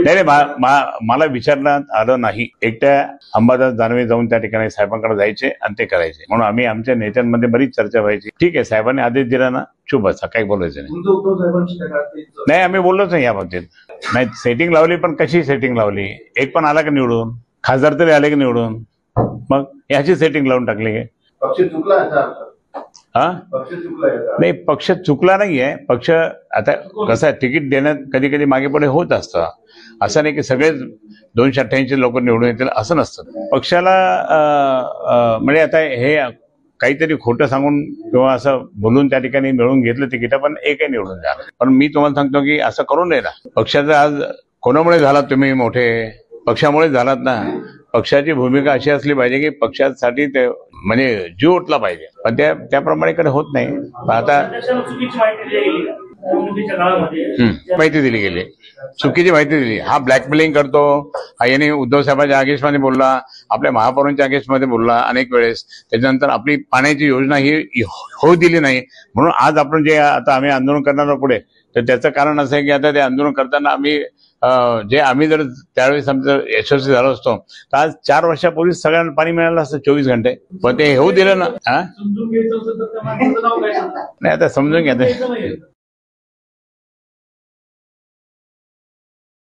नाही मला विचारण्यात आलं नाही. एकट्या अंबादास दानवे जाऊन त्या ठिकाणी साहेबांकडे जायचे आणि ते करायचे, म्हणून आमच्या नेत्यांमध्ये बरीच चर्चा व्हायची. ठीक आहे, साहेबांनी आदेश दिला ना, शुभ असा काही बोलायचं नाही. नाही, आम्ही बोललोच नाही या बाबतीत. नाही, सेटिंग लावली, पण कशी सेटिंग लावली? एक पण आला का निवडून? खासदार तरी आले की निवडून? मग याची सेटिंग लावून टाकली. पक्ष चुकला हा, नाही, पक्ष चुकला नाहीये. पक्ष आता कसं आहे, तिकीट देण्यात कधी कधी मागे पुढे होत असतं. असं नाही की सगळेच 288 लोक निवडून येतील असं नसतं. पक्षाला म्हणजे आता हे काहीतरी खोटं सांगून किंवा असं बोलून त्या ठिकाणी मिळवून घेतलं तिकीट, पण एकही निवडून झालं. पण मी तुम्हाला सांगतो की असं करू नये ना. पक्षाचं आज कोणामुळे झालात तुम्ही मोठे? पक्षामुळे झालात ना. पक्षाची भूमिका अशी असली पाहिजे की पक्षासाठी ते म्हणजे जीव उठला पाहिजे, पण त्याप्रमाणे कडे होत नाही. आता माहिती दिली गेली, चुकीची माहिती दिली. हा ब्लॅकमेलिंग करतो, हा याने उद्धव साहेबांच्या अगेन्स्टमध्ये बोलला, आपल्या महापौरांच्या अगेन्स्टमध्ये बोलला अनेक वेळेस. त्याच्यानंतर आपली पाण्याची योजना ही होऊ दिली नाही, म्हणून आज आपण जे आता आम्ही आंदोलन करणार पुढे, तर त्याचं कारण असं आहे की आता ते आंदोलन करताना आम्ही जर त्यावेळेस आमचं यशस्वी झालो असतो तर आज 4 वर्षापूर्वी सगळ्यांना पाणी मिळालं असतं 24 घंटे. पण ते होऊ दिलं ना. नाही, आता समजून घ्या.